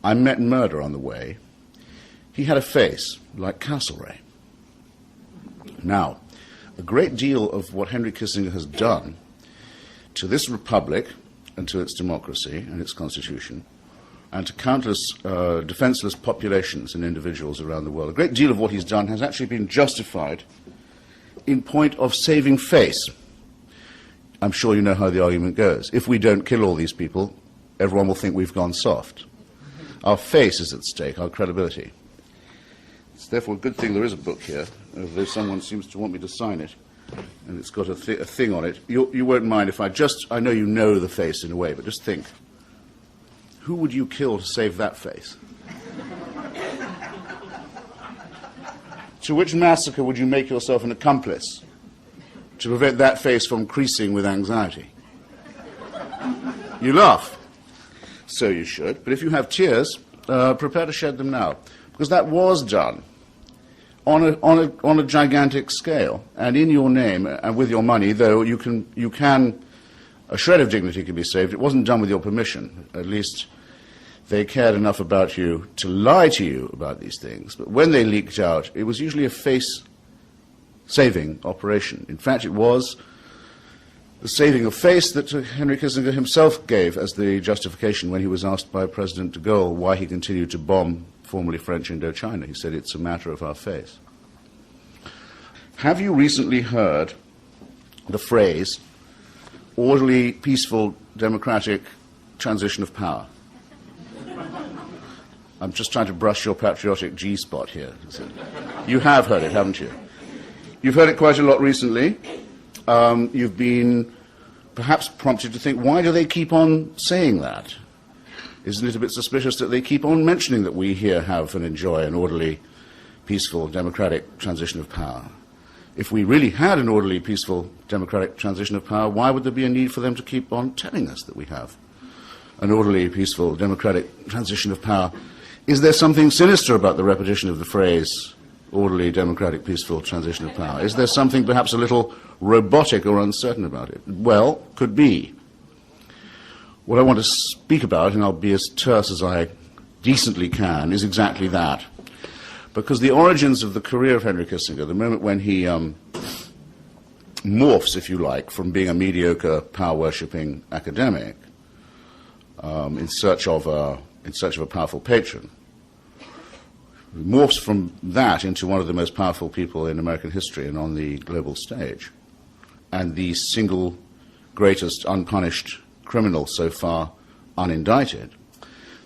I met murder on the way. He had a face like Castlereagh. Now, a great deal of what Henry Kissinger has done to this republic and to its democracy and its constitution, and to countless defenseless populations and individuals around the world, a great deal of what he's done has actually been justified in point of saving face. I'm sure you know how the argument goes. If we don't kill all these people, everyone will think we've gone soft. Our face is at stake, our credibility. It's therefore a good thing there is a book here, although someone seems to want me to sign it, and it's got a thing on it. You won't mind if I know you know the face in a way, but just think. Who would you kill to save that face? To which massacre would you make yourself an accomplice to prevent that face from creasing with anxiety? You laugh. So you should. But if you have tears, prepare to shed them now. Because that was done on a gigantic scale. And in your name and with your money, though you can a shred of dignity can be saved, it wasn't done with your permission. At least they cared enough about you to lie to you about these things. But when they leaked out, it was usually a face-saving operation. In fact, it was the saving of face that Henry Kissinger himself gave as the justification when he was asked by President de Gaulle why he continued to bomb formerly French Indochina. He said, it's a matter of our face. Have you recently heard the phrase, orderly, peaceful, democratic transition of power? I'm just trying to brush your patriotic G-spot here. You have heard it, haven't you? You've heard it quite a lot recently. You've been perhaps prompted to think, why do they keep on saying that? Isn't it a bit suspicious that they keep on mentioning that we here have and enjoy an orderly, peaceful, democratic transition of power? If we really had an orderly, peaceful, democratic transition of power, why would there be a need for them to keep on telling us that we have an orderly, peaceful, democratic transition of power? Is there something sinister about the repetition of the phrase, orderly, democratic, peaceful transition of power? Is there something perhaps a little robotic or uncertain about it? Well, could be. What I want to speak about, and I'll be as terse as I decently can, is exactly that. Because the origins of the career of Henry Kissinger, the moment when he morphs, if you like, from being a mediocre, power-worshipping academic in search of a powerful patron, morphs from that into one of the most powerful people in American history and on the global stage, and the single greatest unpunished criminal so far unindicted.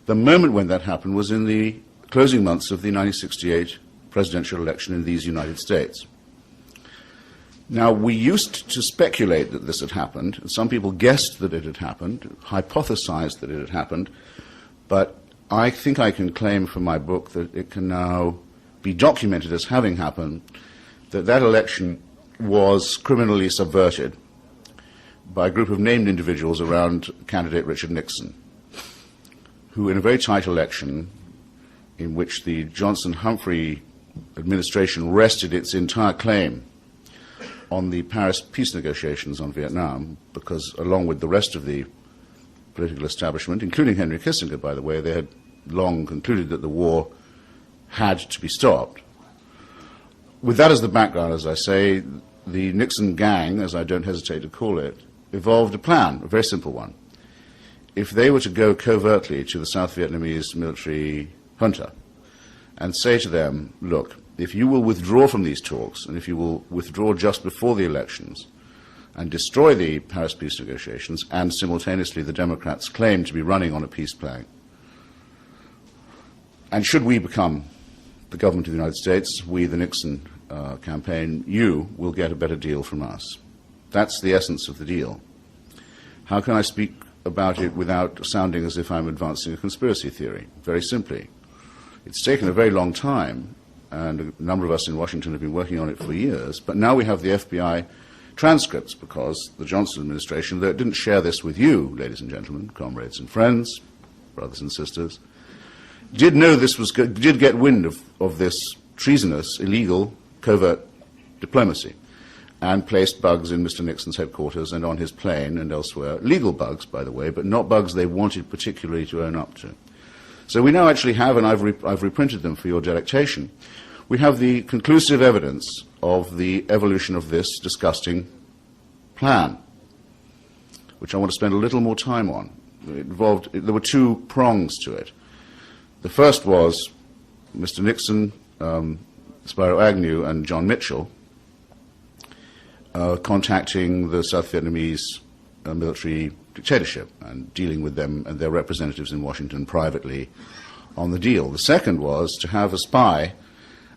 The moment when that happened was in the closing months of the 1968 presidential election in these United States. Now, we used to speculate that this had happened. Some people guessed that it had happened, hypothesized that it had happened, but I think I can claim from my book that it can now be documented as having happened, that that election was criminally subverted by a group of named individuals around candidate Richard Nixon, who in a very tight election in which the Johnson-Humphrey administration rested its entire claim on the Paris peace negotiations on Vietnam, because along with the rest of the political establishment, including Henry Kissinger, by the way, they had long concluded that the war had to be stopped. With that as the background, as I say, the Nixon gang, as I don't hesitate to call it, evolved a plan, a very simple one. If they were to go covertly to the South Vietnamese military junta and say to them, look, if you will withdraw from these talks, and if you will withdraw just before the elections and destroy the Paris peace negotiations and simultaneously the Democrats claim to be running on a peace plan, and should we become the government of the United States, we, the Nixon campaign, you will get a better deal from us. That's the essence of the deal. How can I speak about it without sounding as if I'm advancing a conspiracy theory? Very simply, it's taken a very long time, and a number of us in Washington have been working on it for years, but now we have the FBI transcripts because the Johnson administration, though it didn't share this with you, ladies and gentlemen, comrades and friends, brothers and sisters, did know this was did get wind of this treasonous, illegal, covert diplomacy, and placed bugs in Mr. Nixon's headquarters and on his plane and elsewhere. Legal bugs, by the way, but not bugs they wanted particularly to own up to. So we now actually have, and I've reprinted them for your delectation, we have the conclusive evidence of the evolution of this disgusting plan, which I want to spend a little more time on. There were two prongs to it. The first was Mr. Nixon, Spiro Agnew, and John Mitchell contacting the South Vietnamese military dictatorship and dealing with them and their representatives in Washington privately on the deal. The second was to have a spy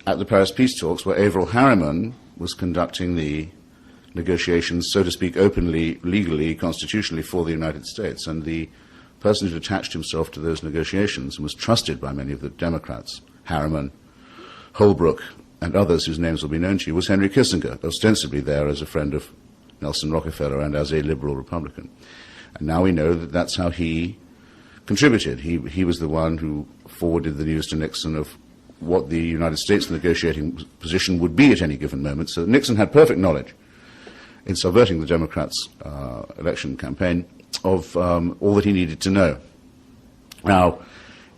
at the Paris peace talks where Averell Harriman was conducting the negotiations, so to speak, openly, legally, constitutionally for the United States. And the person who attached himself to those negotiations and was trusted by many of the Democrats, Harriman, Holbrooke, and others whose names will be known to you, was Henry Kissinger, ostensibly there as a friend of Nelson Rockefeller and as a liberal Republican. And now we know that that's how he contributed. He was the one who forwarded the news to Nixon of what the United States negotiating position would be at any given moment. So Nixon had perfect knowledge in subverting the Democrats' election campaign of all that he needed to know. Now,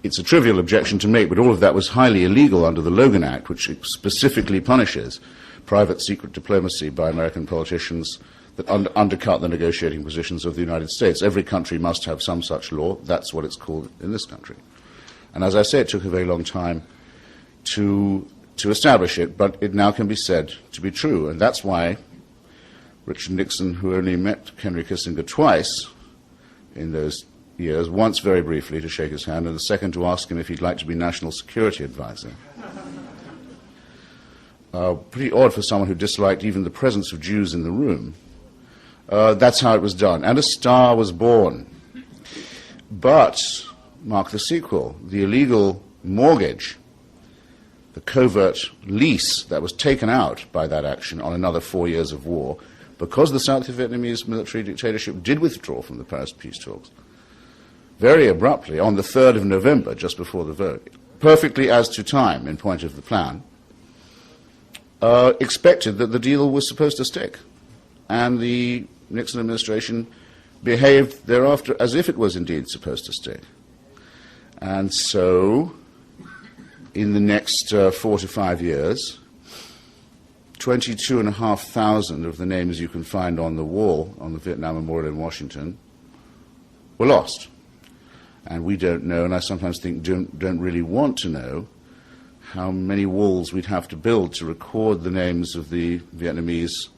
it's a trivial objection to make, but all of that was highly illegal under the Logan Act, which specifically punishes private secret diplomacy by American politicians that undercut the negotiating positions of the United States. Every country must have some such law. That's what it's called in this country. And as I say, it took a very long time to establish it, but it now can be said to be true. And that's why Richard Nixon, who only met Henry Kissinger twice in those years, once very briefly to shake his hand, and the second to ask him if he'd like to be National Security Advisor. Pretty odd for someone who disliked even the presence of Jews in the room. That's how it was done. And a star was born. But, mark the sequel, the illegal mortgage, the covert lease that was taken out by that action on another 4 years of war, because the South Vietnamese military dictatorship did withdraw from the Paris peace talks, very abruptly, on the 3rd of November, just before the vote, perfectly as to time in point of the plan, expected that the deal was supposed to stick. And the Nixon administration behaved thereafter as if it was indeed supposed to stick. And so, in the next 4 to 5 years, 22,500 of the names you can find on the wall on the Vietnam Memorial in Washington were lost. And we don't know, and I sometimes think don't really want to know, how many walls we'd have to build to record the names of the Vietnamese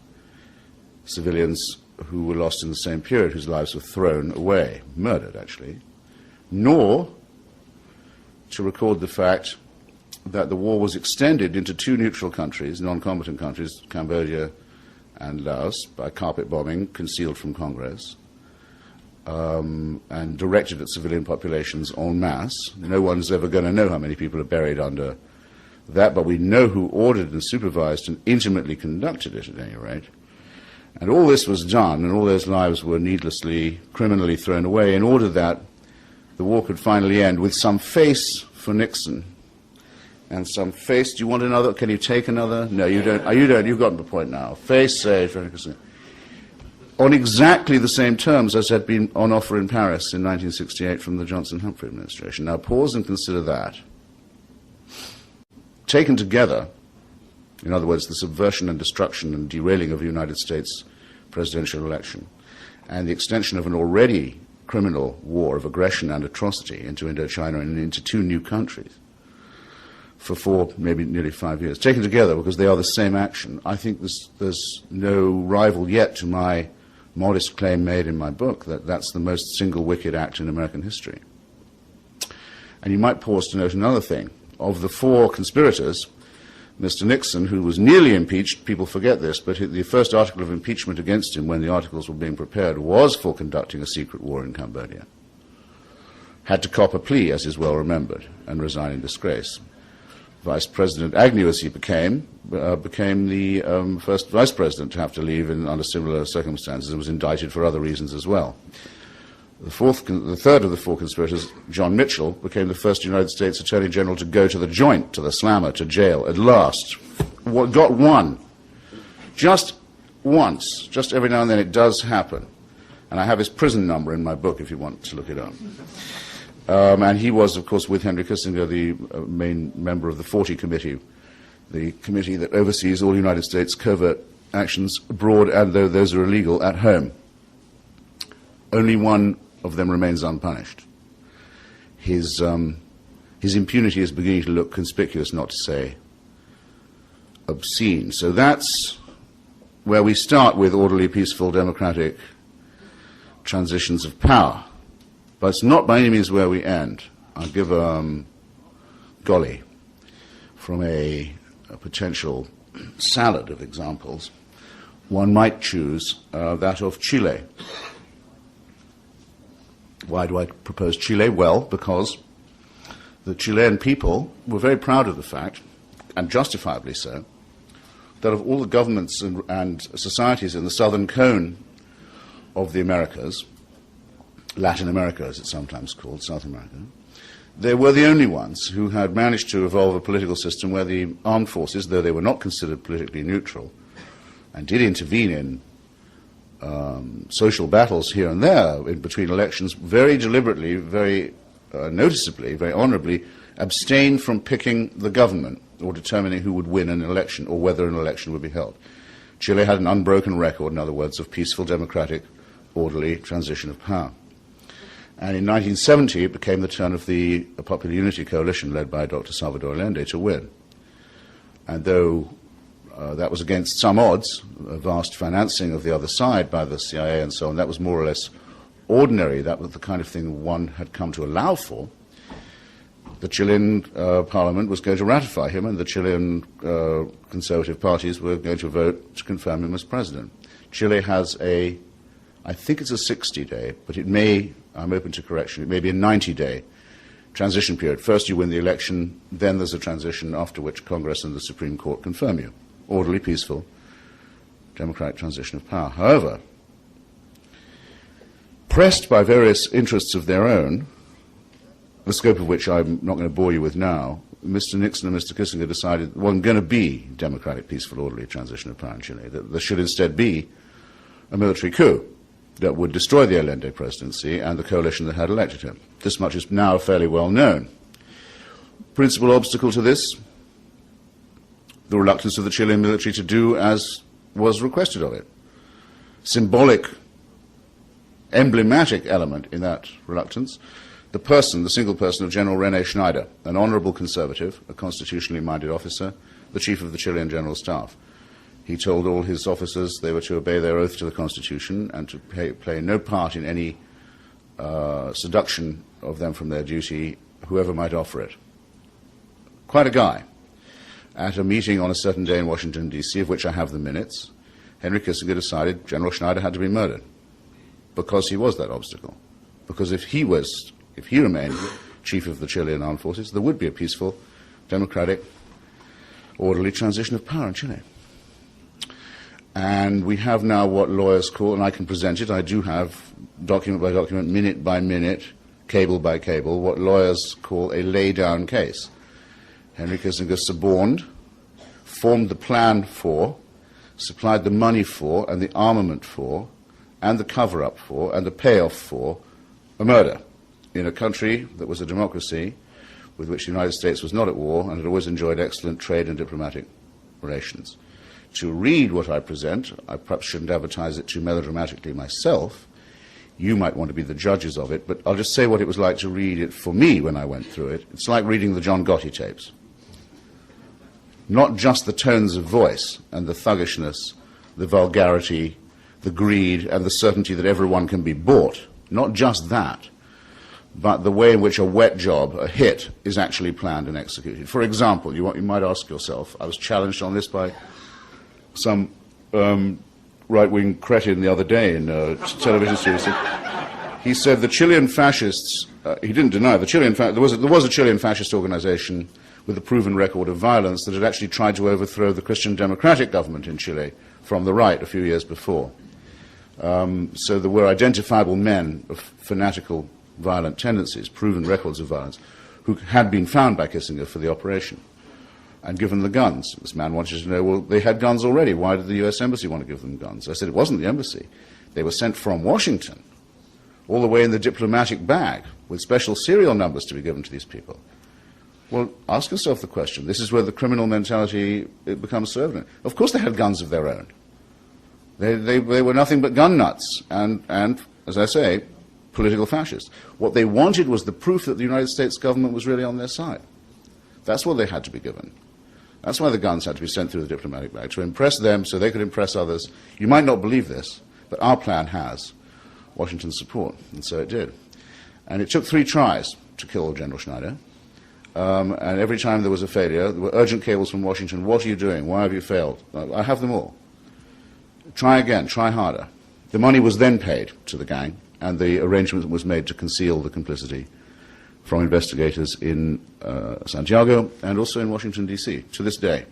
civilians who were lost in the same period, whose lives were thrown away, murdered actually, nor to record the fact that the war was extended into 2 neutral countries, non-combatant countries, Cambodia and Laos, by carpet bombing concealed from Congress, and directed at civilian populations en masse. No one's ever going to know how many people are buried under that, but we know who ordered and supervised and intimately conducted it at any rate. And all this was done, and all those lives were needlessly, criminally thrown away in order that the war could finally end with some face for Nixon and some face. Do you want another? Can you take another? No, you don't. You don't. You've gotten the point now. Face, say, for Nixon. On exactly the same terms as had been on offer in Paris in 1968 from the Johnson-Humphrey administration. Now pause and consider that. Taken together, in other words, the subversion and destruction and derailing of the United States presidential election, and the extension of an already criminal war of aggression and atrocity into Indochina and into 2 new countries for 4, maybe nearly 5 years. Taken together, because they are the same action, I think there's no rival yet to my modest claim made in my book that that's the most single wicked act in American history. And you might pause to note another thing. Of the 4 conspirators, Mr. Nixon, who was nearly impeached, people forget this, but the first article of impeachment against him when the articles were being prepared was for conducting a secret war in Cambodia. Had to cop a plea, as is well remembered, and resign in disgrace. Vice President Agnew, as he became the first vice president to have to leave under similar circumstances and was indicted for other reasons as well. The 3rd of the 4 conspirators, John Mitchell, became the first United States Attorney General to go to the joint, to the slammer, to jail, at last. Got one. Just once. Just every now and then it does happen. And I have his prison number in my book if you want to look it up. And he was, of course, with Henry Kissinger, the main member of the 40 Committee, the committee that oversees all United States covert actions abroad, and though those are illegal, at home. Only one of them remains unpunished. His impunity is beginning to look conspicuous, not to say obscene. So that's where we start with orderly, peaceful, democratic transitions of power. But it's not by any means where we end. I'll give golly, from a potential salad of examples. One might choose that of Chile. Why do I propose Chile? Well, because the Chilean people were very proud of the fact, and justifiably so, that of all the governments and societies in the southern cone of the Americas, Latin America as it's sometimes called, South America, they were the only ones who had managed to evolve a political system where the armed forces, though they were not considered politically neutral, and did intervene in social battles here and there in between elections, very deliberately, very noticeably, very honorably, abstained from picking the government or determining who would win an election or whether an election would be held. Chile had an unbroken record, in other words, of peaceful, democratic, orderly transition of power. And in 1970, it became the turn of the Popular Unity Coalition, led by Dr. Salvador Allende, to win. And though that was against some odds, a vast financing of the other side by the CIA and so on, that was more or less ordinary. That was the kind of thing one had come to allow for. The Chilean parliament was going to ratify him, and the Chilean conservative parties were going to vote to confirm him as president. Chile has I think it's a 60-day, but it may, I'm open to correction, it may be a 90-day transition period. First you win the election, then there's a transition, after which Congress and the Supreme Court confirm you. Orderly, peaceful, democratic transition of power. However, pressed by various interests of their own, the scope of which I'm not going to bore you with now, Mr. Nixon and Mr. Kissinger decided there wasn't going to be democratic, peaceful, orderly transition of power in Chile, that there should instead be a military coup that would destroy the Allende presidency and the coalition that had elected him. This much is now fairly well known. Principal obstacle to this, the reluctance of the Chilean military to do as was requested of it. Symbolic, emblematic element in that reluctance, the single person of General René Schneider, an honorable conservative, a constitutionally minded officer, the chief of the Chilean General Staff. He told all his officers they were to obey their oath to the Constitution and to play no part in any seduction of them from their duty, whoever might offer it. Quite a guy. At a meeting on a certain day in Washington, D.C., of which I have the minutes, Henry Kissinger decided General Schneider had to be murdered because he was that obstacle. Because if he remained chief of the Chilean armed forces, there would be a peaceful, democratic, orderly transition of power in Chile. And we have now what lawyers call, and I can present it, I do have document by document, minute by minute, cable by cable, what lawyers call a lay-down case. Henry Kissinger suborned, formed the plan for, supplied the money for, and the armament for, and the cover-up for, and the payoff for a murder in a country that was a democracy with which the United States was not at war and had always enjoyed excellent trade and diplomatic relations. To read what I present, I perhaps shouldn't advertise it too melodramatically myself. You might want to be the judges of it, but I'll just say what it was like to read it for me when I went through it. It's like reading the John Gotti tapes. Not just the tones of voice and the thuggishness, the vulgarity, the greed, and the certainty that everyone can be bought. Not just that, but the way in which a wet job, a hit, is actually planned and executed. For example, you might ask yourself, I was challenged on this by some right-wing cretin the other day in a television series. He said the Chilean fascists, he didn't deny, there was a Chilean fascist organization with a proven record of violence that had actually tried to overthrow the Christian Democratic government in Chile from the right a few years before. So there were identifiable men of fanatical, violent tendencies, proven records of violence, who had been found by Kissinger for the operation and given the guns. This man wanted to know, well, they had guns already. Why did the U.S. Embassy want to give them guns? I said it wasn't the embassy. They were sent from Washington all the way in the diplomatic bag, with special serial numbers to be given to these people. Well, ask yourself the question. This is where the criminal mentality it becomes so evident. Of course they had guns of their own. They were nothing but gun nuts and, as I say, political fascists. What they wanted was the proof that the United States government was really on their side. That's what they had to be given. That's why the guns had to be sent through the diplomatic bag, to impress them so they could impress others. You might not believe this, but our plan has Washington's support, and so it did. And it took 3 tries to kill General Schneider. And every time there was a failure, there were urgent cables from Washington. What are you doing? Why have you failed? I have them all. Try again. Try harder. The money was then paid to the gang, and the arrangement was made to conceal the complicity from investigators in Santiago and also in Washington, D.C., to this day,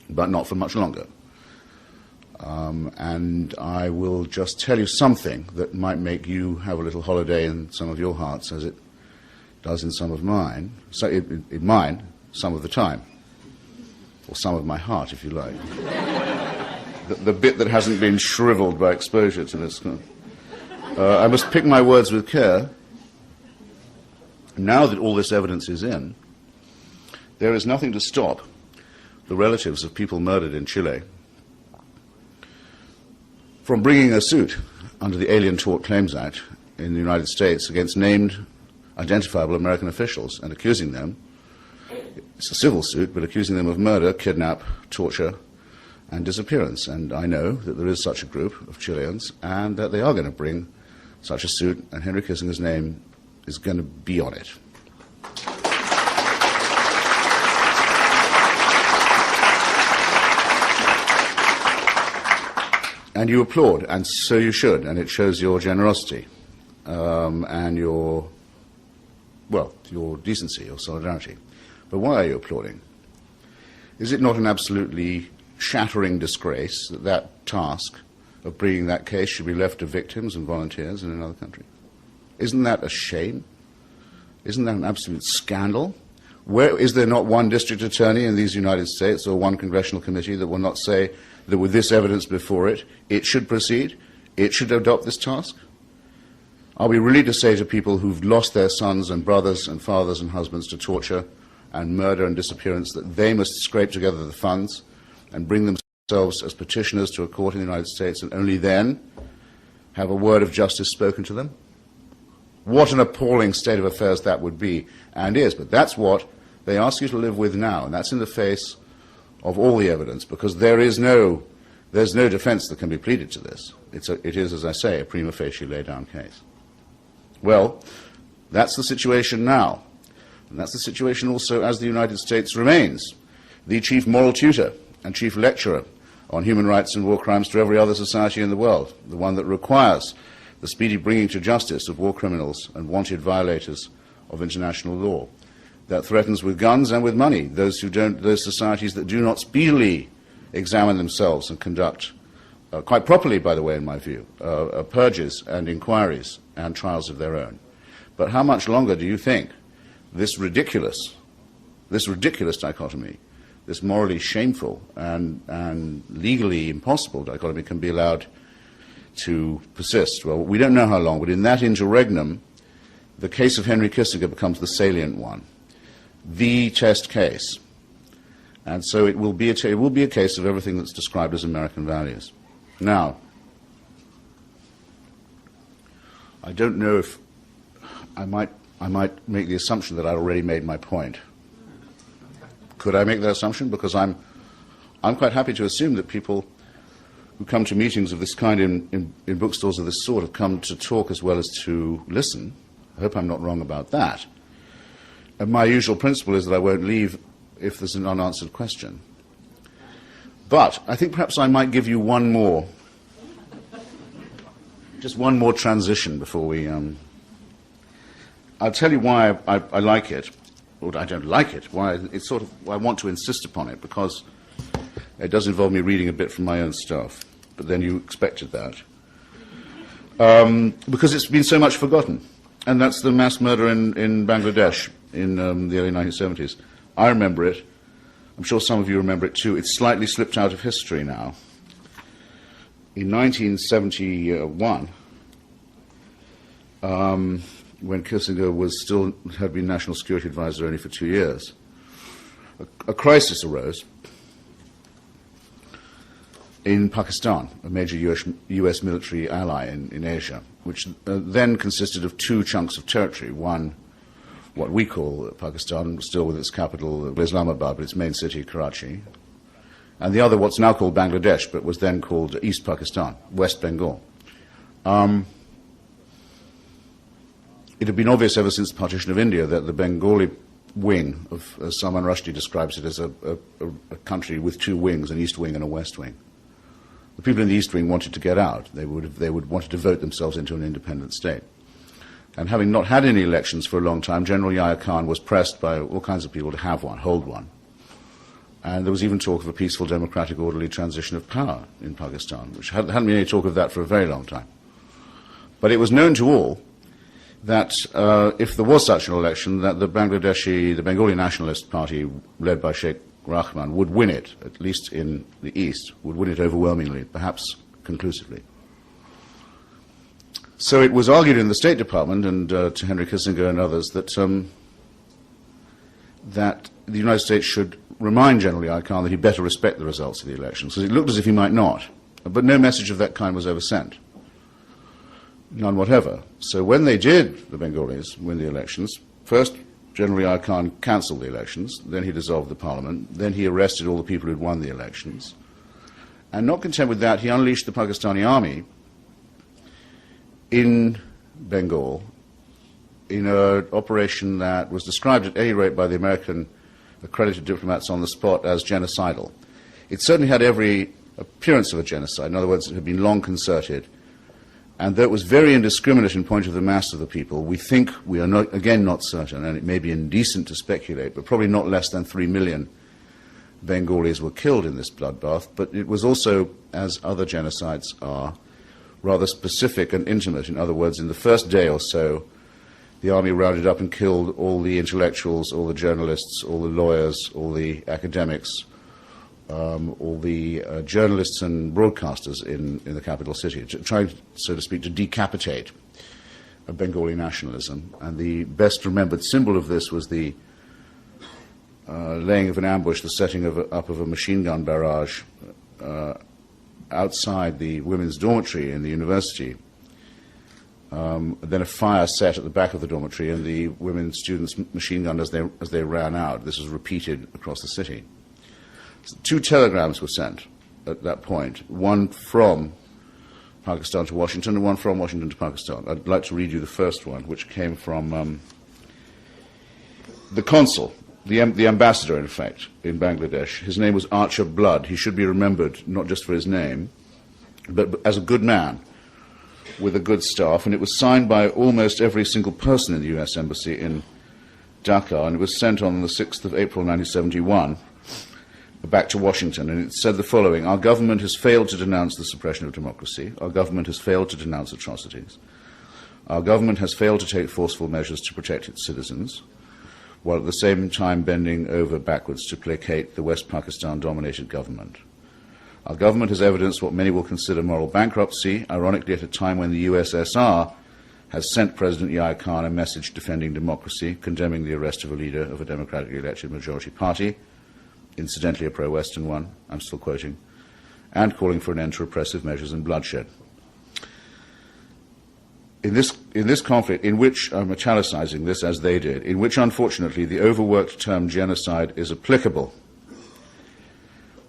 but not for much longer. And I will just tell you something that might make you have a little holiday in some of your hearts, as it does in some of mine, so in mine, some of the time, or some of my heart, if you like. the bit that hasn't been shriveled by exposure to this. I must pick my words with care. Now that all this evidence is in, there is nothing to stop the relatives of people murdered in Chile from bringing a suit under the Alien Tort Claims Act in the United States against named identifiable American officials and accusing them, it's a civil suit, but accusing them of murder, kidnap, torture, and disappearance. And I know that there is such a group of Chileans and that they are going to bring such a suit, and Henry Kissinger's name is going to be on it. And you applaud, and so you should, and it shows your generosity and your decency, your solidarity. But why are you applauding? Is it not an absolutely shattering disgrace that that task of bringing that case should be left to victims and volunteers in another country? Isn't that a shame? Isn't that an absolute scandal? Where is there not one district attorney in these United States or one congressional committee that will not say that with this evidence before it, it should proceed, it should adopt this task? Are we really to say to people who've lost their sons and brothers and fathers and husbands to torture and murder and disappearance that they must scrape together the funds and bring themselves as petitioners to a court in the United States and only then have a word of justice spoken to them? What an appalling state of affairs that would be, and is. But that's what they ask you to live with now, and that's in the face of all the evidence, because there's no defense that can be pleaded to this. It is, as I say, a prima facie laid-down case. Well, that's the situation now. And that's the situation also as the United States remains the chief moral tutor and chief lecturer on human rights and war crimes to every other society in the world, the one that requires the speedy bringing to justice of war criminals and wanted violators of international law, that threatens with guns and with money those societies that do not speedily examine themselves and conduct, quite properly, by the way, in my view, purges and inquiries and trials of their own. But how much longer do you think this ridiculous dichotomy, this morally shameful and legally impossible dichotomy can be allowed to persist? Well, we don't know how long, but in that interregnum, the case of Henry Kissinger becomes the salient one, the test case. And so it will be a case of everything that's described as American values. Now, I don't know if I might make the assumption that I'd already made my point. Could I make that assumption? Because I'm quite happy to assume that people who come to meetings of this kind in bookstores of this sort have come to talk as well as to listen. I hope I'm not wrong about that. And my usual principle is that I won't leave if there's an unanswered question. But I think perhaps I might give you just one more transition before we... I'll tell you why I like it, or I don't like it, why it's sort of, I want to insist upon it, because it does involve me reading a bit from my own stuff, but then you expected that. Because it's been so much forgotten, and that's the mass murder in Bangladesh in the early 1970s. I remember it. I'm sure some of you remember it too. It's slightly slipped out of history now. In 1971, when Kissinger had been National Security Advisor only for 2 years. A crisis arose in Pakistan, a major US military ally in Asia, which then consisted of two chunks of territory. One, what we call Pakistan, still with its capital Islamabad, but its main city, Karachi, and the other, what's now called Bangladesh, but was then called East Pakistan, West Bengal. It had been obvious ever since the partition of India that the Bengali wing of, as Salman Rushdie describes it, as a country with two wings, an east wing and a west wing. The people in the east wing wanted to get out. They would wanted to vote themselves into an independent state. And having not had any elections for a long time, General Yahya Khan was pressed by all kinds of people to have one, hold one. And there was even talk of a peaceful, democratic, orderly transition of power in Pakistan, which hadn't been any talk of that for a very long time. But it was known to all that if there was such an election, that the Bengali Nationalist Party, led by Sheikh Rahman, would win it, at least in the east, would win it overwhelmingly, perhaps conclusively. So it was argued in the State Department and to Henry Kissinger and others that that the United States should remind General Yahya Khan that he better respect the results of the elections, because it looked as if he might not. But no message of that kind was ever sent. None whatever. So when they did, the Bengalis, win the elections, first General Yahya Khan cancelled the elections, then he dissolved the parliament, then he arrested all the people who'd won the elections. And not content with that, he unleashed the Pakistani army in Bengal in an operation that was described at any rate by the American accredited diplomats on the spot as genocidal. It certainly had every appearance of a genocide. In other words, it had been long concerted. And though it was very indiscriminate in point of the mass of the people, we think, we are not, again not certain, and it may be indecent to speculate, but probably not less than 3 million Bengalis were killed in this bloodbath. But it was also, as other genocides are, rather specific and intimate. In other words, in the first day or so, the army rounded up and killed all the intellectuals, all the journalists, all the lawyers, all the academics, all the journalists and broadcasters in the capital city, trying, so to speak, to decapitate a Bengali nationalism. And the best remembered symbol of this was the laying of an ambush, the setting up of a machine gun barrage outside the women's dormitory in the university. Then a fire set at the back of the dormitory, and the women students machine gunned as they ran out. This was repeated across the city. Two telegrams were sent at that point, one from Pakistan to Washington and one from Washington to Pakistan. I'd like to read you the first one, which came from the consul, the ambassador, in fact, in Bangladesh. His name was Archer Blood. He should be remembered not just for his name, but as a good man with a good staff, and it was signed by almost every single person in the U.S. Embassy in Dhaka, and it was sent on the 6th of April 1971 back to Washington, and it said the following: our government has failed to denounce the suppression of democracy. Our government has failed to denounce atrocities. Our government has failed to take forceful measures to protect its citizens, while at the same time bending over backwards to placate the West Pakistan-dominated government. Our government has evidenced what many will consider moral bankruptcy, ironically at a time when the USSR has sent President Yahya Khan a message defending democracy, condemning the arrest of a leader of a democratically elected majority party, incidentally a pro-Western one, I'm still quoting, and calling for an end to repressive measures and bloodshed. In this conflict, in which, I'm italicizing this as they did, in which unfortunately the overworked term genocide is applicable,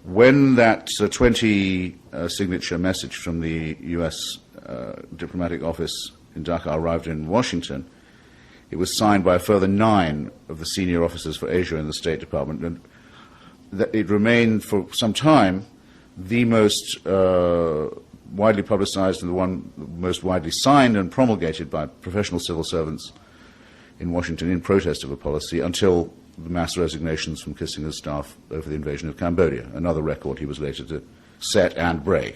when that 20-signature message from the US diplomatic office in Dhaka arrived in Washington, it was signed by a further 9 of the senior officers for Asia in the State Department, and that it remained for some time the most widely publicized and the one most widely signed and promulgated by professional civil servants in Washington in protest of a policy, until the mass resignations from Kissinger's staff over the invasion of Cambodia, another record he was later to set and break.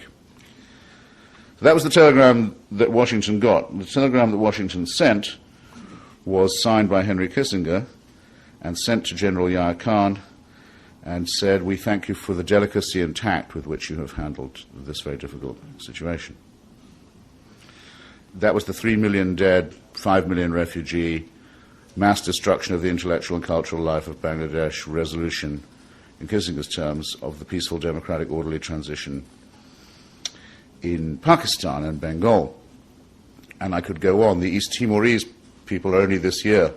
So that was the telegram that Washington got. The telegram that Washington sent was signed by Henry Kissinger and sent to General Yahya Khan, and said, we thank you for the delicacy and tact with which you have handled this very difficult situation. That was the 3 million dead, 5 million refugee, mass destruction of the intellectual and cultural life of Bangladesh, resolution, in Kissinger's terms, of the peaceful, democratic, orderly transition in Pakistan and Bengal. And I could go on. The East Timorese people are only this year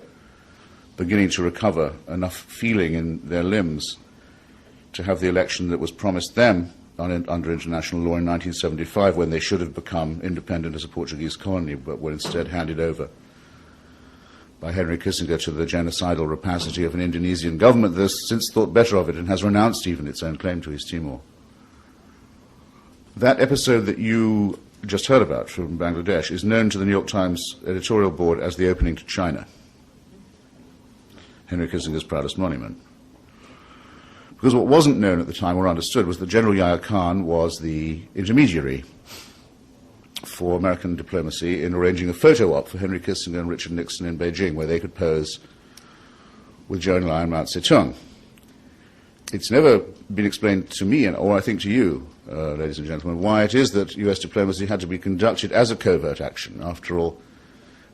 beginning to recover enough feeling in their limbs to have the election that was promised them under international law in 1975, when they should have become independent as a Portuguese colony, but were instead handed over by Henry Kissinger to the genocidal rapacity of an Indonesian government that has since thought better of it and has renounced even its own claim to East Timor. That episode that you just heard about from Bangladesh is known to the New York Times editorial board as the opening to China, Henry Kissinger's proudest monument. Because what wasn't known at the time or understood was that General Yahya Khan was the intermediary for American diplomacy in arranging a photo op for Henry Kissinger and Richard Nixon in Beijing, where they could pose with Zhou Enlai and Mao Zedong. It's never been explained to me, or I think to you, ladies and gentlemen, why it is that US diplomacy had to be conducted as a covert action. After all,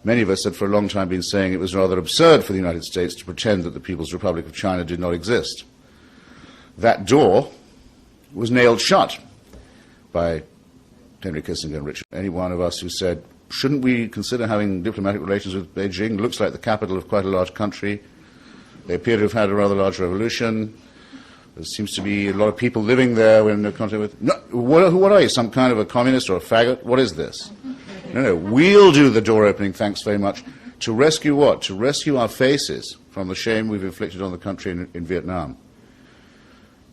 many of us had for a long time been saying it was rather absurd for the United States to pretend that the People's Republic of China did not exist. That door was nailed shut by Henry Kissinger and Richard. Any one of us who said, shouldn't we consider having diplomatic relations with Beijing? Looks like the capital of quite a large country. They appear to have had a rather large revolution. There seems to be a lot of people living there we're in no contact with. No, what are you, some kind of a communist or a faggot? What is this? No, we'll do the door opening, thanks very much. To rescue what? To rescue our faces from the shame we've inflicted on the country in Vietnam.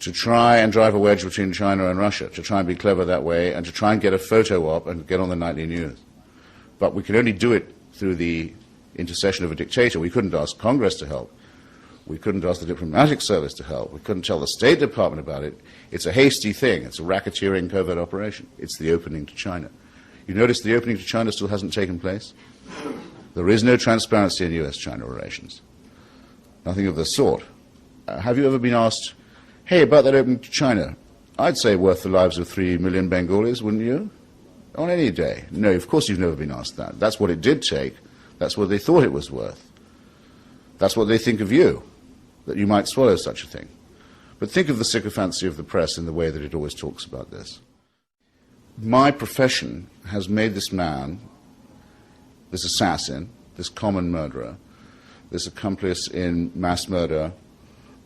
To try and drive a wedge between China and Russia, to try and be clever that way, and to try and get a photo op and get on the nightly news. But we can only do it through the intercession of a dictator. We couldn't ask Congress to help. We couldn't ask the diplomatic service to help. We couldn't tell the State Department about it. It's a hasty thing. It's a racketeering covert operation. It's the opening to China. You notice the opening to China still hasn't taken place? There is no transparency in US-China relations. Nothing of the sort. Have you ever been asked, hey, about that opening to China, I'd say worth the lives of 3 million Bengalis, wouldn't you? On any day. No, of course you've never been asked that. That's what it did take. That's what they thought it was worth. That's what they think of you, that you might swallow such a thing. But think of the sycophancy of the press in the way that it always talks about this. My profession has made this man, this assassin, this common murderer, this accomplice in mass murder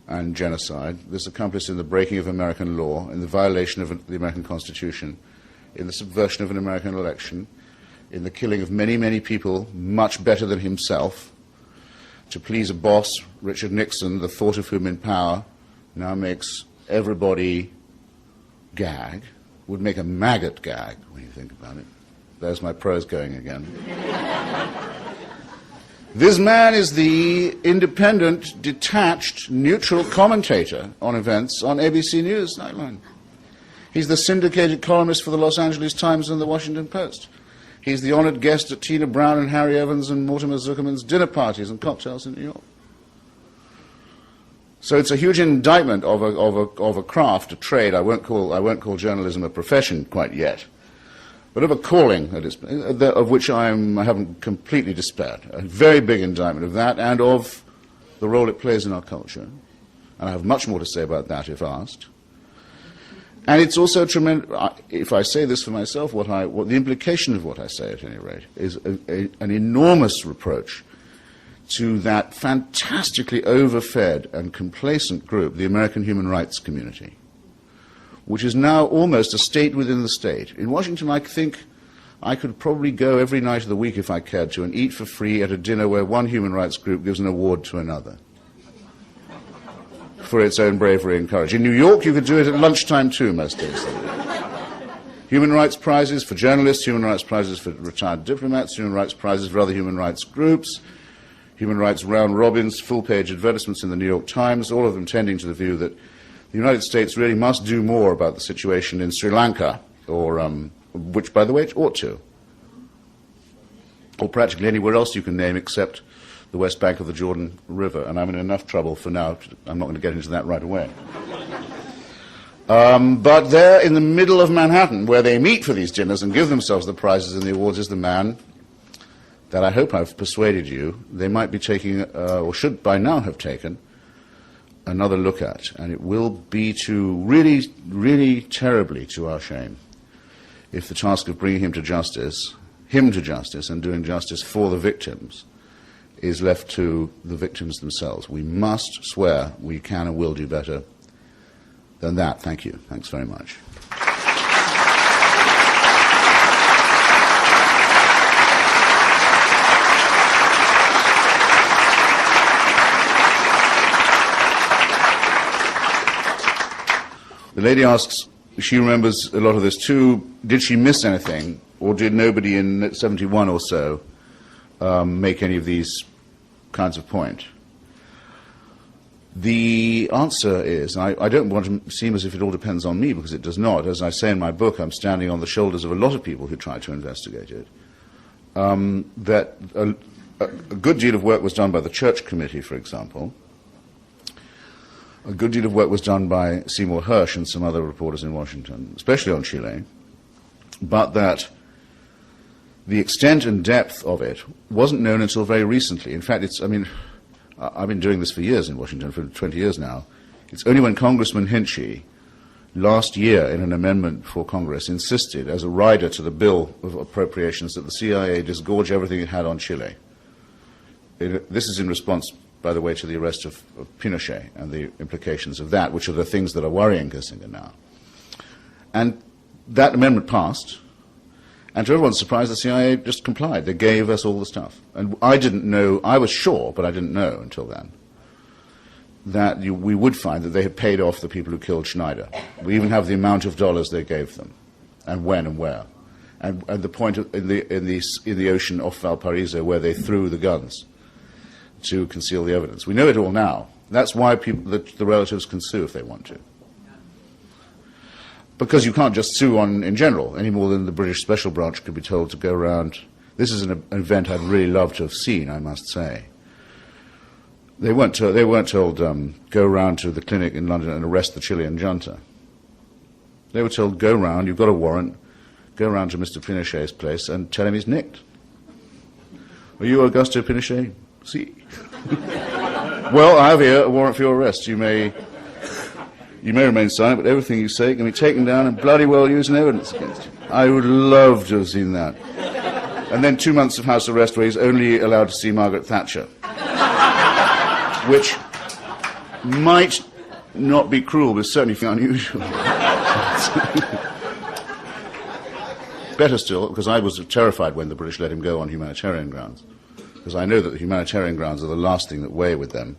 and genocide, this accomplice in the breaking of American law, in the violation of the American Constitution, in the subversion of an American election, in the killing of many, many people much better than himself, to please a boss, Richard Nixon, the thought of whom in power now makes everybody gag, would make a maggot gag when you think about it. There's my prose going again. This man is the independent, detached, neutral commentator on events on ABC News Nightline. He's the syndicated columnist for the Los Angeles Times and the Washington Post. He's the honored guest at Tina Brown and Harry Evans and Mortimer Zuckerman's dinner parties and cocktails in New York. So it's a huge indictment of a craft, a trade. I won't call journalism a profession quite yet, but of a calling of which I haven't completely despaired. A very big indictment of that and of the role it plays in our culture. And I have much more to say about that if asked. And it's also tremendous. If I say this for myself, what the implication of what I say, at any rate, is an enormous reproach to that fantastically overfed and complacent group, the American human rights community, which is now almost a state within the state. In Washington, I think I could probably go every night of the week if I cared to and eat for free at a dinner where one human rights group gives an award to another for its own bravery and courage. In New York, you could do it at lunchtime too, most days. Human rights prizes for journalists, human rights prizes for retired diplomats, human rights prizes for other human rights groups, human rights round robins, full-page advertisements in the New York Times, all of them tending to the view that the United States really must do more about the situation in Sri Lanka, or which, by the way, it ought to, or practically anywhere else you can name except the west bank of the Jordan River, and I'm in enough trouble for now. I'm not going to get into that right away. But there in the middle of Manhattan, where they meet for these dinners and give themselves the prizes and the awards, is the man that I hope I've persuaded you they might be taking, or should by now have taken, another look at. And it will be to really, really terribly to our shame if the task of bringing him to justice and doing justice for the victims is left to the victims themselves. We must swear we can and will do better than that. Thank you. Thanks very much. The lady asks, she remembers a lot of this too. Did she miss anything, or did nobody in 71 or so make any of these kinds of point? The answer is, I don't want to seem as if it all depends on me, because it does not. As I say in my book, I'm standing on the shoulders of a lot of people who tried to investigate it. That a good deal of work was done by the Church Committee, for example. A good deal of work was done by Seymour Hersh and some other reporters in Washington, especially on Chile, but that the extent and depth of it wasn't known until very recently. In fact, I've been doing this for years in Washington, for 20 years now. It's only when Congressman Hitchens last year in an amendment for Congress insisted as a rider to the bill of appropriations that the CIA disgorge everything it had on Chile. This is in response, by the way, to the arrest of Pinochet and the implications of that, which are the things that are worrying Kissinger now. And that amendment passed, and to everyone's surprise, the CIA just complied. They gave us all the stuff. And I didn't know, I was sure, but I didn't know until then, that we would find that they had paid off the people who killed Schneider. We even have the amount of dollars they gave them, and when and where. And the point in the ocean off Valparaiso where they threw the guns to conceal the evidence. We know it all now. That's why the relatives can sue if they want to. Because you can't just sue in general, any more than the British Special Branch could be told to go around. This is an event I'd really love to have seen, I must say. They weren't told go round to the clinic in London and arrest the Chilean junta. They were told, go round, you've got a warrant, go round to Mr. Pinochet's place and tell him he's nicked. Are you Augusto Pinochet? See. Well, I have here a warrant for your arrest. You may remain silent, but everything you say can be taken down and bloody well used in evidence against you. I would love to have seen that. And then 2 months of house arrest where he's only allowed to see Margaret Thatcher, which might not be cruel, but certainly unusual. Better still, because I was terrified when the British let him go on humanitarian grounds, because I know that the humanitarian grounds are the last thing that weigh with them.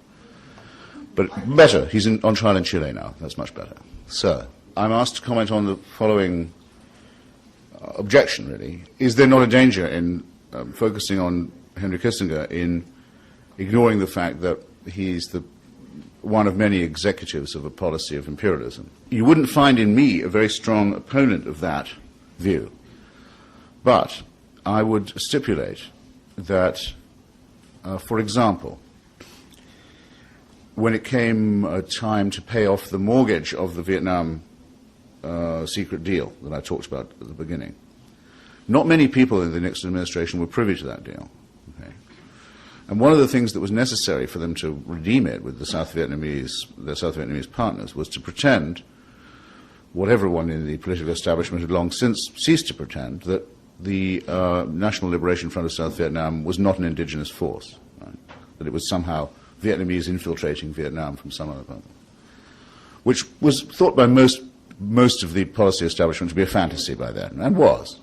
But better, he's on trial in Chile now. That's much better. Sir, I'm asked to comment on the following objection, really. Is there not a danger in focusing on Henry Kissinger in ignoring the fact that he's one of many executives of a policy of imperialism? You wouldn't find in me a very strong opponent of that view. But I would stipulate that, for example, when it came time to pay off the mortgage of the Vietnam secret deal that I talked about at the beginning, not many people in the Nixon administration were privy to that deal. Okay? And one of the things that was necessary for them to redeem it with their South Vietnamese partners was to pretend, what everyone in the political establishment had long since ceased to pretend, that the National Liberation Front of South Vietnam was not an indigenous force, right? That it was somehow Vietnamese infiltrating Vietnam from some other part, which was thought by most of the policy establishment to be a fantasy by then, and was.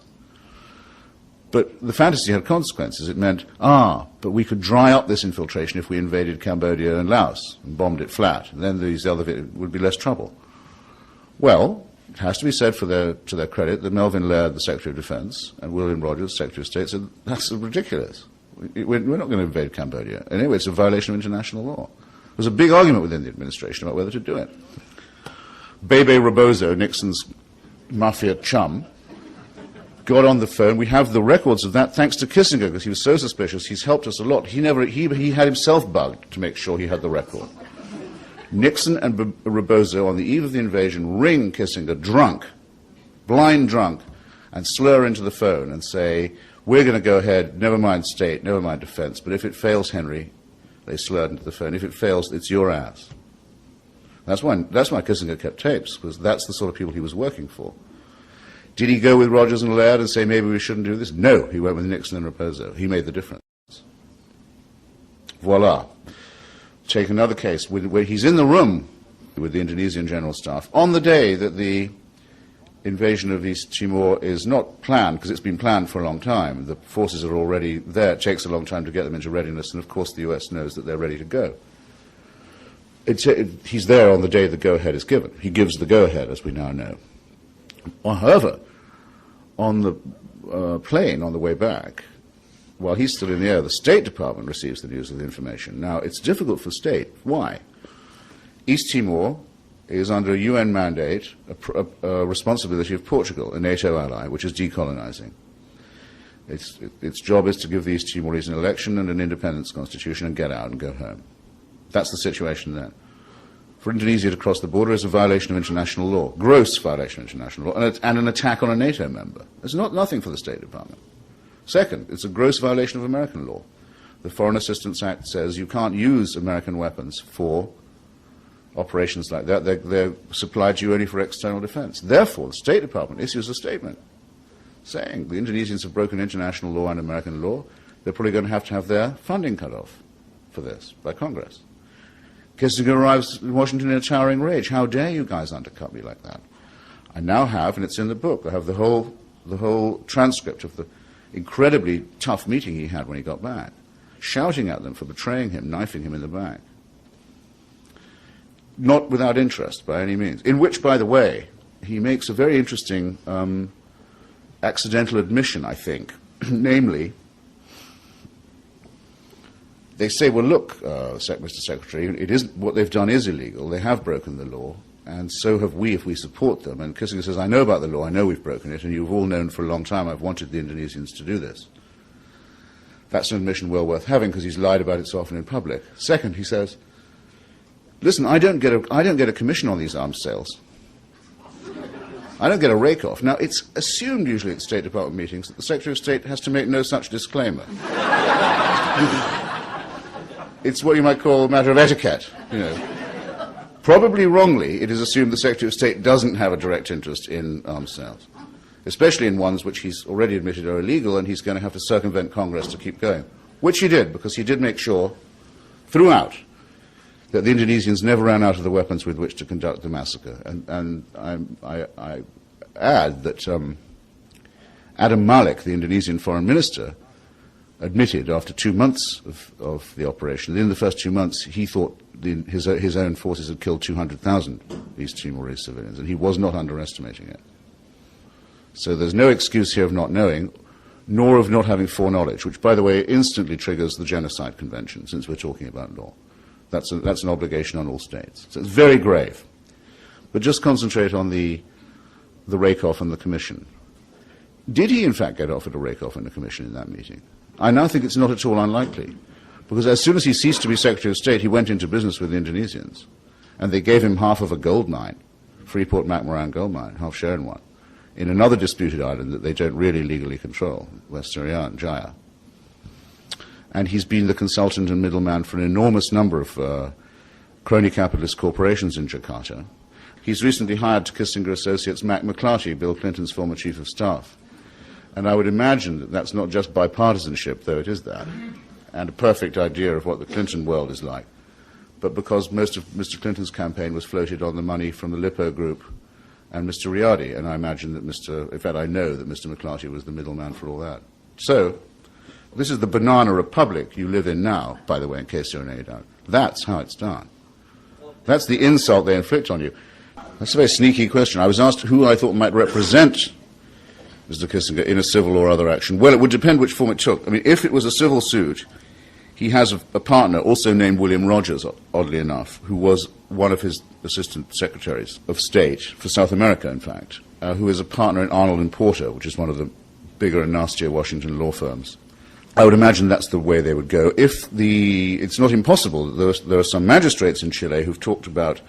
But the fantasy had consequences. It meant, but we could dry up this infiltration if we invaded Cambodia and Laos and bombed it flat, and then these other would be less trouble. Well, it has to be said to their credit that Melvin Laird, the Secretary of Defense, and William Rogers, Secretary of State, said, that's ridiculous. We're not going to invade Cambodia. Anyway, it's a violation of international law. There was a big argument within the administration about whether to do it. Bebe Rebozo, Nixon's mafia chum, got on the phone. We have the records of that thanks to Kissinger, because he was so suspicious. He's helped us a lot. He had himself bugged to make sure he had the record. Nixon and Rebozo, on the eve of the invasion, ring Kissinger drunk, blind drunk, and slur into the phone and say, we're going to go ahead, never mind state, never mind defense, but if it fails, Henry, they slurred into the phone, if it fails, it's your ass. That's why Kissinger kept tapes, because that's the sort of people he was working for. Did he go with Rogers and Laird and say maybe we shouldn't do this? No, he went with Nixon and Raposo. He made the difference. Voila. Take another case where he's in the room with the Indonesian General Staff on the day that the invasion of East Timor is not planned, because it's been planned for a long time. The forces are already there. It takes a long time to get them into readiness, and of course the US knows that they're ready to go. He's there on the day the go-ahead is given. He gives the go-ahead, as we now know. However, on the plane on the way back, while he's still in the air, the State Department receives the news of the information. Now, it's difficult for state. Why? East Timor is under a UN mandate, a responsibility of Portugal, a NATO ally, which is decolonizing. Its job is to give the East Timorese an election and an independence constitution and get out and go home. That's the situation there. For Indonesia to cross the border is a violation of international law, gross violation of international law, and an attack on a NATO member. It's nothing for the State Department. Second, it's a gross violation of American law. The Foreign Assistance Act says you can't use American weapons for operations like that. They're supplied to you only for external defense. Therefore, the State Department issues a statement saying the Indonesians have broken international law and American law. They're probably going to have their funding cut off for this by Congress. Kissinger arrives in Washington in a towering rage. How dare you guys undercut me like that? I now have, and it's in the book, I have the whole transcript of the incredibly tough meeting he had when he got back, shouting at them for betraying him, knifing him in the back. Not without interest, by any means. In which, by the way, he makes a very interesting accidental admission, I think. Namely, they say, well, look, Mr. Secretary, what they've done is illegal. They have broken the law, and so have we if we support them. And Kissinger says, I know about the law, I know we've broken it, and you've all known for a long time I've wanted the Indonesians to do this. That's an admission well worth having, because he's lied about it so often in public. Second, he says, listen, I don't get a commission on these arms sales. I don't get a rake-off. Now, it's assumed usually at State Department meetings that the Secretary of State has to make no such disclaimer. It's what you might call a matter of etiquette, you know. Probably wrongly, it is assumed the Secretary of State doesn't have a direct interest in arms sales, especially in ones which he's already admitted are illegal, and he's going to have to circumvent Congress to keep going, which he did, because he did make sure throughout that the Indonesians never ran out of the weapons with which to conduct the massacre. And I add that Adam Malik, the Indonesian foreign minister, admitted after 2 months of the operation that in the first 2 months he thought his own forces had killed 200,000 East Timorese civilians, and he was not underestimating it. So there's no excuse here of not knowing, nor of not having foreknowledge, which, by the way, instantly triggers the Genocide Convention, since we're talking about law. That's an obligation on all states. So it's very grave. But just concentrate on the rake-off and the commission. Did he, in fact, get offered a rake-off and a commission in that meeting? I now think it's not at all unlikely, because as soon as he ceased to be Secretary of State, he went into business with the Indonesians, and they gave him half of a gold mine, Freeport-McMoran gold mine, half share in one, in another disputed island that they don't really legally control, West Irian, Jaya. And he's been the consultant and middleman for an enormous number of crony capitalist corporations in Jakarta. He's recently hired to Kissinger Associates Mac McClarty, Bill Clinton's former chief of staff. And I would imagine that that's not just bipartisanship, though it is that, and a perfect idea of what the Clinton world is like, but because most of Mr. Clinton's campaign was floated on the money from the Lippo Group and Mr. Riyadi, and I imagine that in fact I know that Mr. McClarty was the middleman for all that. So, this is the banana republic you live in now, by the way, in case you're in any doubt. That's how it's done. That's the insult they inflict on you. That's a very sneaky question. I was asked who I thought might represent Mr. Kissinger in a civil or other action. Well, it would depend which form it took. I mean, if it was a civil suit, he has a partner, also named William Rogers, oddly enough, who was one of his assistant secretaries of state, for South America, in fact, who is a partner in Arnold and Porter, which is one of the bigger and nastier Washington law firms. I would imagine that's the way they would go. It's not impossible. There are some magistrates in Chile who've talked about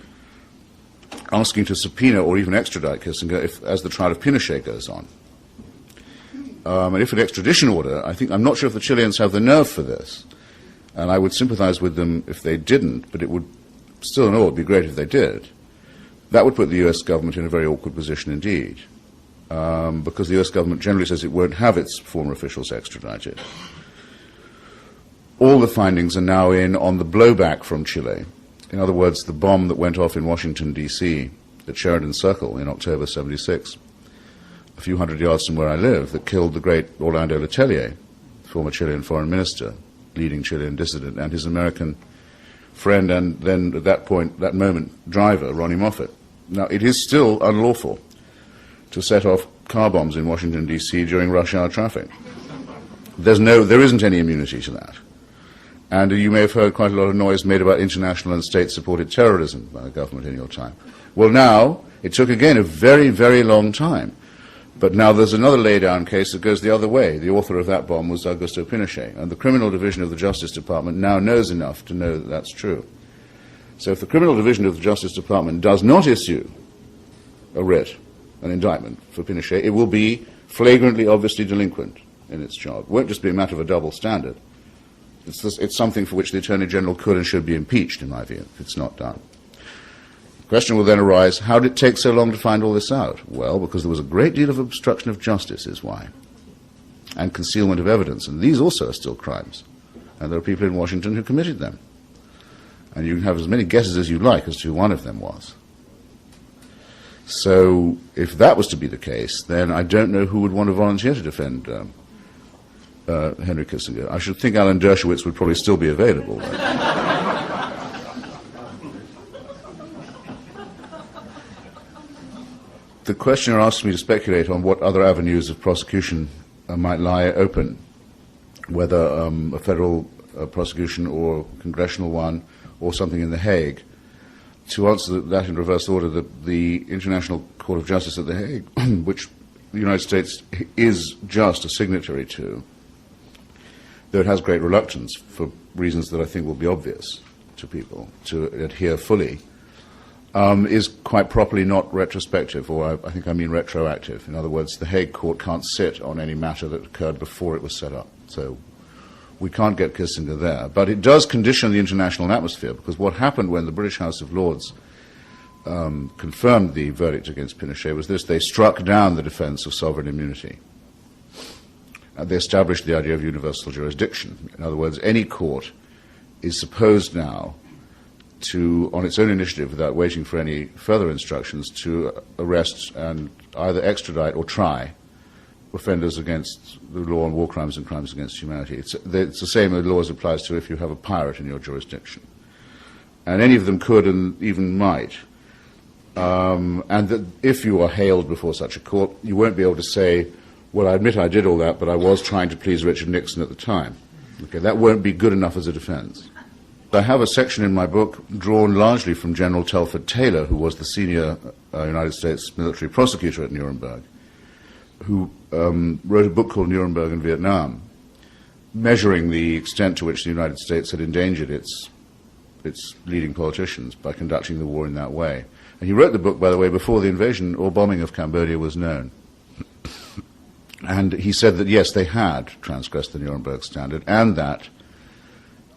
asking to subpoena or even extradite Kissinger as the trial of Pinochet goes on. And if an extradition order, I'm not sure if the Chileans have the nerve for this, and I would sympathize with them if they didn't, but it would still in all would be great if they did. That would put the US government in a very awkward position indeed, because the US government generally says it won't have its former officials extradited. All the findings are now in on the blowback from Chile. In other words, the bomb that went off in Washington, D.C., at Sheridan Circle in October '76, a few hundred yards from where I live, that killed the great Orlando Letelier, former Chilean foreign minister, leading Chilean dissident, and his American friend, and then at that moment, driver, Ronnie Moffett. Now, it is still unlawful to set off car bombs in Washington, D.C. during rush hour traffic. There isn't any immunity to that. And you may have heard quite a lot of noise made about international and state-supported terrorism by the government in your time. Well, now, it took, again, a very, very long time. But now there's another laydown case that goes the other way. The author of that bomb was Augusto Pinochet, and the criminal division of the Justice Department now knows enough to know that that's true. So if the criminal division of the Justice Department does not issue a writ, an indictment for Pinochet, it will be flagrantly, obviously delinquent in its job. It won't just be a matter of a double standard. It's something for which the Attorney General could and should be impeached, in my view, if it's not done. The question will then arise, how did it take so long to find all this out? Well, because there was a great deal of obstruction of justice is why, and concealment of evidence, and these also are still crimes. And there are people in Washington who committed them. And you can have as many guesses as you like as to who one of them was. So if that was to be the case, then I don't know who would want to volunteer to defend Henry Kissinger. I should think Alan Dershowitz would probably still be available. The questioner asked me to speculate on what other avenues of prosecution might lie open, whether a federal prosecution or congressional one or something in The Hague. To answer that in reverse order, the International Court of Justice at The Hague, which the United States is just a signatory to, though it has great reluctance for reasons that I think will be obvious to people to adhere fully, is quite properly not retrospective, or I think I mean retroactive. In other words, the Hague Court can't sit on any matter that occurred before it was set up. So we can't get Kissinger there. But it does condition the international atmosphere, because what happened when the British House of Lords confirmed the verdict against Pinochet was this: they struck down the defense of sovereign immunity. They established the idea of universal jurisdiction. In other words, any court is supposed now to, on its own initiative, without waiting for any further instructions, to arrest and either extradite or try offenders against the law on war crimes and crimes against humanity. It's the same law as applies to if you have a pirate in your jurisdiction. And any of them could and even might. And that if you are hailed before such a court, you won't be able to say, well, I admit I did all that, but I was trying to please Richard Nixon at the time. Okay, that won't be good enough as a defense. I have a section in my book drawn largely from General Telford Taylor, who was the senior United States military prosecutor at Nuremberg, who wrote a book called Nuremberg and Vietnam, measuring the extent to which the United States had endangered its leading politicians by conducting the war in that way. And he wrote the book, by the way, before the invasion or bombing of Cambodia was known. And he said that, yes, they had transgressed the Nuremberg standard, and that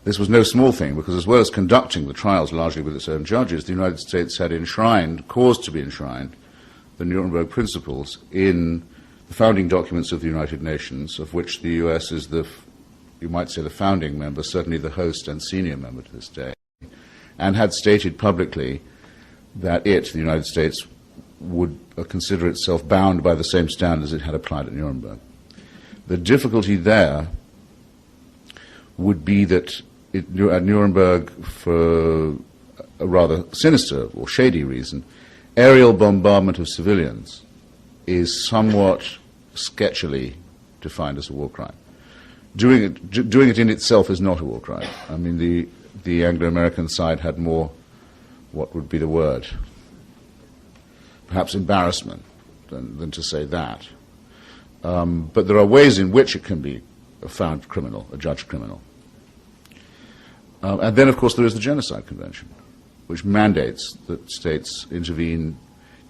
this was no small thing, because as well as conducting the trials largely with its own judges, the United States had caused to be enshrined, the Nuremberg principles in the founding documents of the United Nations, of which the U.S. is you might say, the founding member, certainly the host and senior member to this day, and had stated publicly that the United States, would consider itself bound by the same standards it had applied at Nuremberg. The difficulty there would be that at Nuremberg, for a rather sinister or shady reason, aerial bombardment of civilians is somewhat sketchily defined as a war crime. Doing it in itself is not a war crime. I mean, the Anglo-American side had more, what would be the word? Perhaps embarrassment than to say that. But there are ways in which it can be found criminal, a judged criminal. And then, of course, there is the Genocide Convention, which mandates that states intervene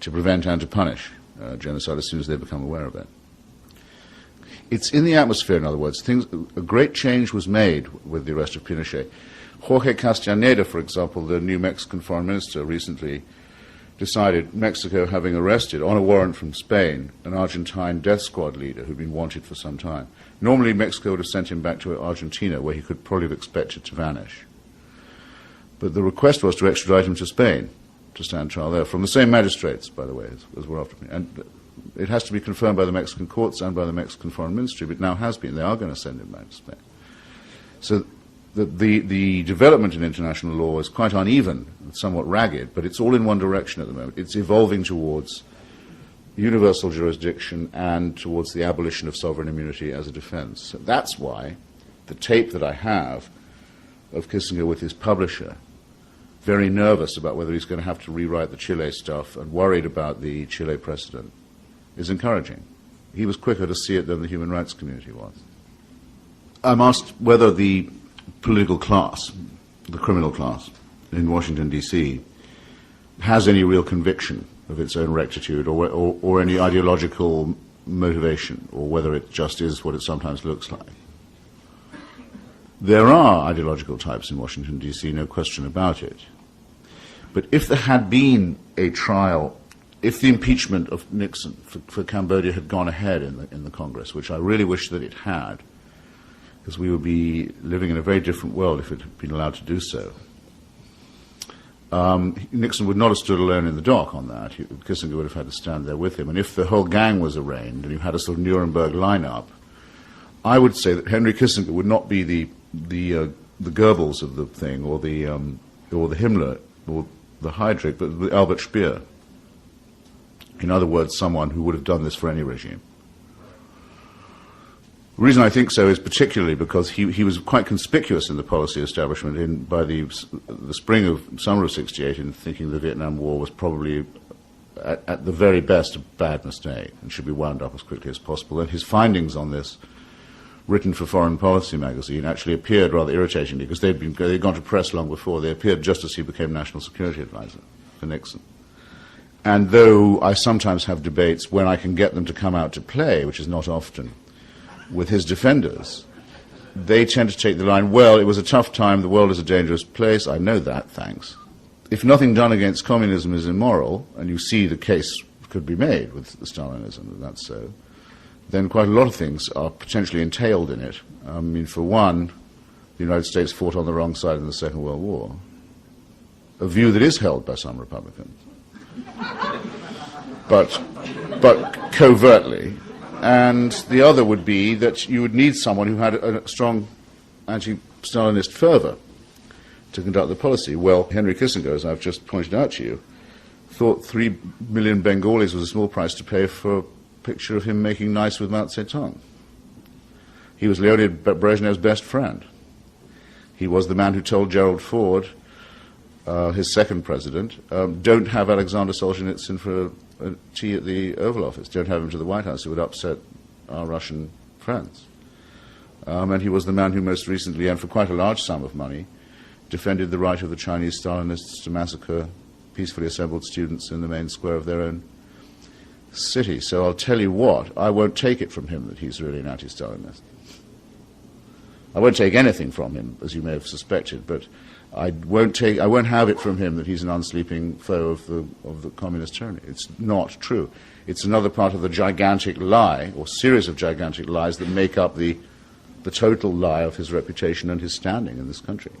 to prevent and to punish genocide as soon as they become aware of it. It's in the atmosphere, in other words. A great change was made with the arrest of Pinochet. Jorge Castañeda, for example, the new Mexican foreign minister, recently decided Mexico, having arrested, on a warrant from Spain, an Argentine death squad leader who'd been wanted for some time. Normally, Mexico would have sent him back to Argentina, where he could probably have expected to vanish. But the request was to extradite him to Spain, to stand trial there, from the same magistrates, by the way, as were after me. And it has to be confirmed by the Mexican courts and by the Mexican Foreign Ministry, but it now has been. They are going to send him back to Spain. So the development in international law is quite uneven and somewhat ragged, but it's all in one direction at the moment. It's evolving towards universal jurisdiction and towards the abolition of sovereign immunity as a defense. So that's why the tape that I have of Kissinger with his publisher, very nervous about whether he's going to have to rewrite the Chile stuff and worried about the Chile precedent, is encouraging. He was quicker to see it than the human rights community was. I'm asked whether the political class, the criminal class in Washington, D.C., has any real conviction of its own rectitude or any ideological motivation, or whether it just is what it sometimes looks like. There are ideological types in Washington, D.C., no question about it. But if there had been a trial, if the impeachment of Nixon for Cambodia had gone ahead in the Congress, which I really wish that it had, because we would be living in a very different world if it had been allowed to do so. Nixon would not have stood alone in the dock on that. Kissinger would have had to stand there with him. And if the whole gang was arraigned and you had a sort of Nuremberg lineup, I would say that Henry Kissinger would not be the Goebbels of the thing, or the Himmler, or the Heydrich, but the Albert Speer. In other words, someone who would have done this for any regime. The reason I think so is particularly because he was quite conspicuous in the policy establishment by the summer of '68 in thinking the Vietnam War was probably, at the very best, a bad mistake and should be wound up as quickly as possible. And his findings on this, written for Foreign Policy magazine, actually appeared rather irritatingly, because they'd gone to press long before. They appeared just as he became National Security Advisor for Nixon. And though I sometimes have debates when I can get them to come out to play, which is not often, with his defenders, they tend to take the line, well, it was a tough time, the world is a dangerous place, I know that, thanks. If nothing done against communism is immoral, and you see the case could be made with Stalinism, and that's so, then quite a lot of things are potentially entailed in it. I mean, for one, the United States fought on the wrong side in the Second World War, a view that is held by some Republicans, but covertly. And the other would be that you would need someone who had a strong anti-Stalinist fervor to conduct the policy. Well, Henry Kissinger, as I've just pointed out to you, thought 3 million Bengalis was a small price to pay for a picture of him making nice with Mao Zedong. He was Leonid Brezhnev's best friend. He was the man who told Gerald Ford, his second president, don't have Alexander Solzhenitsyn for a tea at the Oval Office. Don't have him to the White House. It would upset our Russian friends. And he was the man who most recently, and for quite a large sum of money, defended the right of the Chinese Stalinists to massacre peacefully assembled students in the main square of their own city. So I'll tell you what, I won't take it from him that he's really an anti-Stalinist. I won't take anything from him, as you may have suspected, but I won't have it from him that he's an unsleeping foe of the communist tyranny. It's not true. It's another part of the gigantic lie, or series of gigantic lies, that make up the total lie of his reputation and his standing in this country.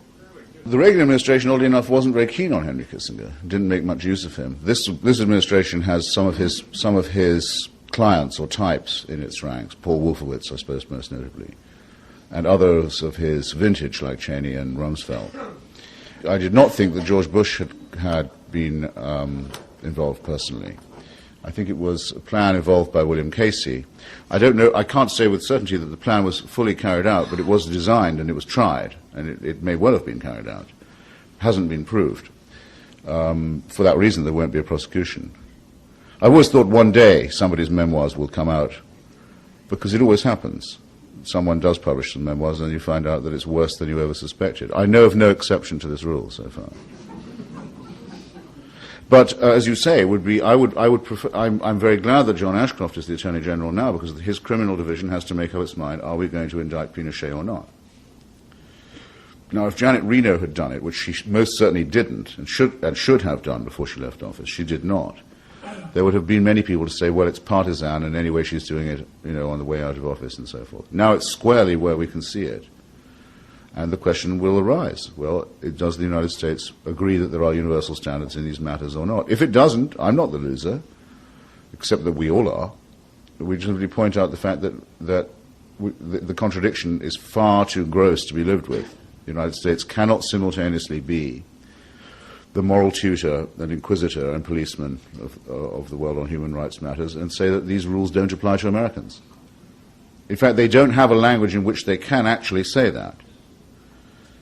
The Reagan administration, oddly enough, wasn't very keen on Henry Kissinger. Didn't make much use of him. This administration has some of his clients or types in its ranks. Paul Wolfowitz, I suppose, most notably, and others of his vintage, like Cheney and Rumsfeld. I did not think that George Bush had been involved personally. I think it was a plan evolved by William Casey. I don't know, I can't say with certainty that the plan was fully carried out, but it was designed and it was tried, and it may well have been carried out. It hasn't been proved. For that reason, there won't be a prosecution. I always thought one day somebody's memoirs will come out, because it always happens. Someone does publish some memoirs and you find out that it's worse than you ever suspected. I know of no exception to this rule so far. But as you say, it would be, I would prefer, I'm very glad that John Ashcroft is the Attorney General now, because his criminal division has to make up its mind, are we going to indict Pinochet or not? Now, if Janet Reno had done it, which she most certainly didn't, and should have done before she left office, she did not, there would have been many people to say, well, it's partisan, and anyway she's doing it, on the way out of office and so forth. Now it's squarely where we can see it. And the question will arise, well, does the United States agree that there are universal standards in these matters or not? If it doesn't, I'm not the loser, except that we all are. We simply point out the fact that the contradiction is far too gross to be lived with. The United States cannot simultaneously be the moral tutor and inquisitor and policeman of the world on human rights matters and say that these rules don't apply to Americans. In fact, they don't have a language in which they can actually say that.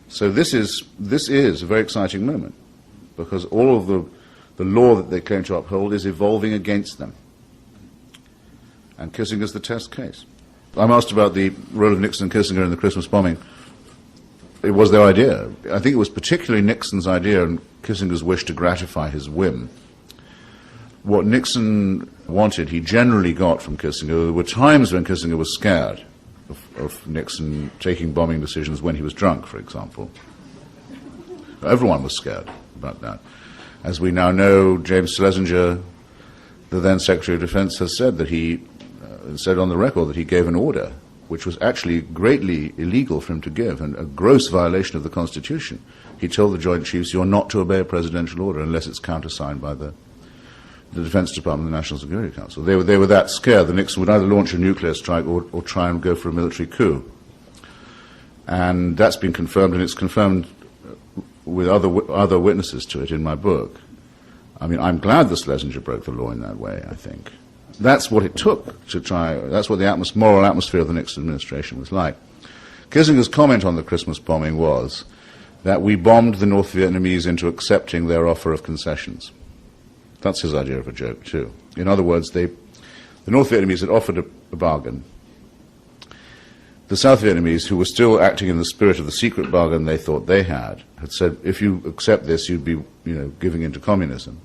So this is a very exciting moment, because all of the law that they claim to uphold is evolving against them. And Kissinger's the test case. I'm asked about the role of Nixon and Kissinger in the Christmas bombing. It was their idea. I think it was particularly Nixon's idea and Kissinger's wish to gratify his whim. What Nixon wanted, he generally got from Kissinger. There were times when Kissinger was scared of Nixon taking bombing decisions when he was drunk, for example. Everyone was scared about that. As we now know, James Schlesinger, the then Secretary of Defense, has said that he said on the record that he gave an order which was actually greatly illegal for him to give and a gross violation of the Constitution. He told the Joint Chiefs, you're not to obey a presidential order unless it's countersigned by the Defense Department and the National Security Council. They were that scared that Nixon would either launch a nuclear strike or try and go for a military coup. And that's been confirmed, and it's confirmed with other witnesses to it in my book. I mean, I'm glad that Schlesinger broke the law in that way, I think. That's what it took to try, that's what the moral atmosphere of the Nixon administration was like. Kissinger's comment on the Christmas bombing was that we bombed the North Vietnamese into accepting their offer of concessions. That's his idea of a joke, too. In other words, the North Vietnamese had offered a bargain. The South Vietnamese, who were still acting in the spirit of the secret bargain they thought they had said, if you accept this, you'd be, giving in to communism.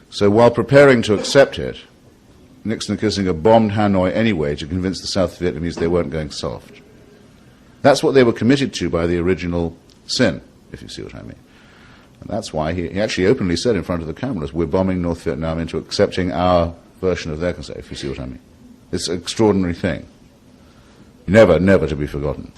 So while preparing to accept it, Nixon and Kissinger bombed Hanoi anyway to convince the South Vietnamese they weren't going soft. That's what they were committed to by the original sin, if you see what I mean. And that's why he actually openly said in front of the cameras, we're bombing North Vietnam into accepting our version of their concession, if you see what I mean. It's an extraordinary thing. Never, never to be forgotten.